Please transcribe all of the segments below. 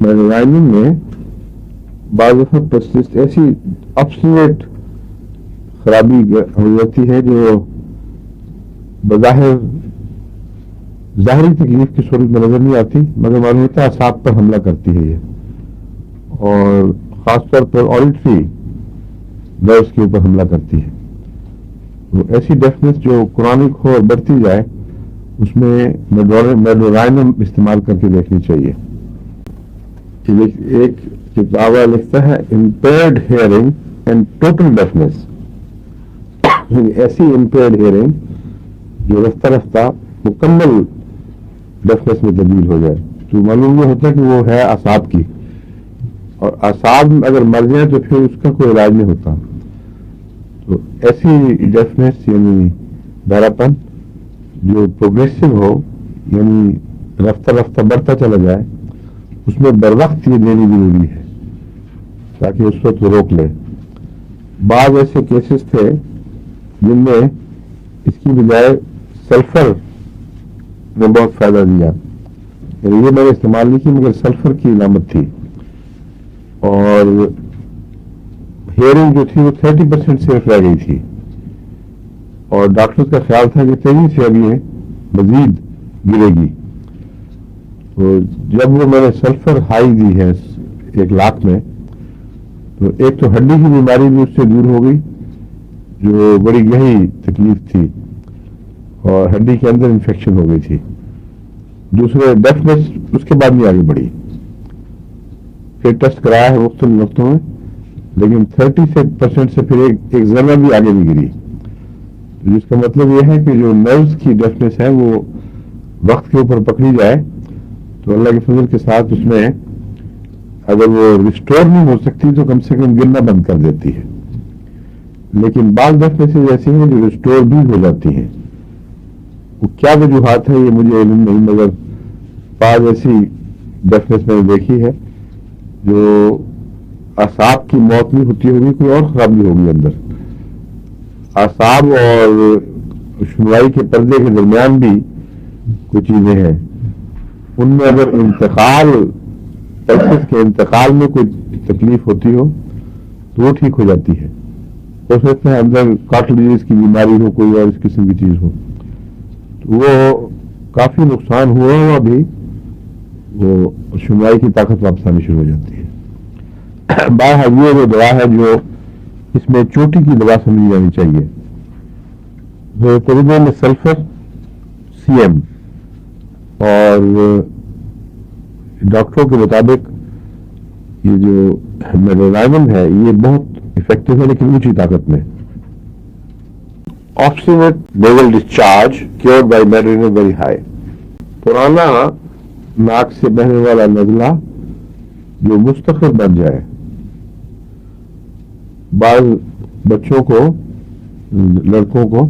میڈرائننگ میں بعض دفعہ پرسسٹ ایسی آبسٹینیٹ خرابی ہو جاتی ہے جو بظاہر ظاہری تکلیف کی صورت میں نظر نہیں آتی، مگر معلوم ہوتا ہے اعصاب پر حملہ کرتی ہے یہ، اور خاص طور پر آڈیٹری نروس کے اوپر حملہ کرتی ہے. تو ایسی ڈیفنس جو کرونک ہو اور بڑھتی جائے اس میں میڈورائنم استعمال کر کے دیکھنی چاہیے. ایک کتاب لکھتا ہے impaired hearing and total defence, ایسی امپیئرڈ ہیئرنگ جو رفتہ رفتہ مکمل ڈیفنس میں تبدیل ہو جائے. تو معلوم یہ ہوتا ہے کہ وہ ہے اعصاب کی، اور اعصاب اگر مر جائیں تو پھر اس کا کوئی علاج نہیں ہوتا. تو ایسی ڈیفنس یعنی بہراپن جو پروگریسو ہو، یعنی رفتہ رفتہ بڑھتا چلا جائے، اس میں بر وقت یہ دینی ضروری ہے تاکہ اس وقت روک لے. بعض ایسے کیسز تھے جن میں اس کی بجائے سلفر نے بہت فائدہ دیا، یعنی یہ میں نے استعمال نہیں کی مگر سلفر کی علامت تھی، اور ہیئرنگ جو تھی وہ 30% صرف رہ گئی تھی، اور ڈاکٹر کا خیال تھا کہ تیزی سے اب یہ مزید گرے گی. تو جب وہ میں نے سلفر ہائی دی ہے 1 لاکھ میں، تو ایک تو ہڈی کی بیماری بھی اس سے دور ہو گئی جو بڑی گہری تکلیف تھی، اور ہڈی کے اندر انفیکشن ہو گئی تھی. دوسرے ڈیفنس اس کے بعد بھی آگے بڑھی. پھر ٹیسٹ کرایا ہے مختلف وقتوں میں، لیکن 30% سے پھر ایک ذرہ بھی آگے نہیں گری، جس کا مطلب یہ ہے کہ جو نروز کی ڈیفنس ہے وہ وقت کے اوپر پکڑی جائے تو اللہ کے فضل کے ساتھ اس میں اگر وہ ریسٹور نہیں ہو سکتی تو کم سے کم گرنا بند کر دیتی ہے. لیکن بعض ڈیفنسز ایسی ہیں جو ریسٹور بھی ہو جاتی ہیں. وہ کیا وجوہات ہے یہ مجھے علم نہیں، مگر بعض ایسی ڈیفنس میں نے دیکھی ہے جو اعصاب کی موت نہیں ہوتی ہوگی، کوئی اور خرابی ہوگی اندر. اعصاب اور شنوائی کے پردے کے درمیان بھی کچھ چیزیں ہیں، ان میں اگر ایکسس کے انتقال میں کوئی تکلیف ہوتی ہو تو وہ ٹھیک ہو جاتی ہے. ہو سکتا ہے اندر کارٹلیجز کی بیماری ہو، کوئی اور اس قسم کی چیز ہو، تو وہ کافی نقصان ہوا بھی وہ شنوائی کی طاقت واپس آنی شروع ہو جاتی ہے. بہرحال یہ وہ دوا ہے جو اس میں چوٹی کی دوا سمجھی جانی چاہیے. تقریباً سلفر CM، اور ڈاکٹروں کے مطابق یہ جو میڈورائنم ہے یہ بہت افیکٹو ہے لیکن اونچی طاقت میں. obstinate nasal discharge cured by Medeline very high. پرانا ناک سے بہنے والا نزلہ جو مستقل بن جائے. بعض بچوں کو، لڑکوں کو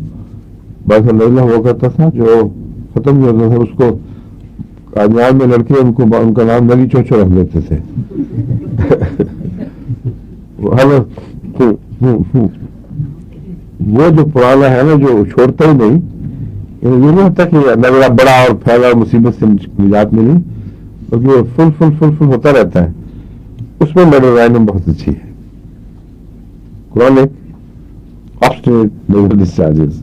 بعض نزلہ ہوا کرتا تھا جو ختم نہیں ہوتا تھا، اس کو کامیاب میں لڑکے ان کا نام نلی چوچو رکھ دیتے تھے. وہ جو پرانا ہے نا جو چھوڑتا ہی نہیں، یہ نہیں ہوتا کہ نزلہ بڑا اور پھیلا اور مصیبت سے نجات ملی، بلکہ فل فل فل فل ہوتا رہتا ہے. اس میں میڈورائنم بہت اچھی ہے. Chronic obstinate nasal discharges.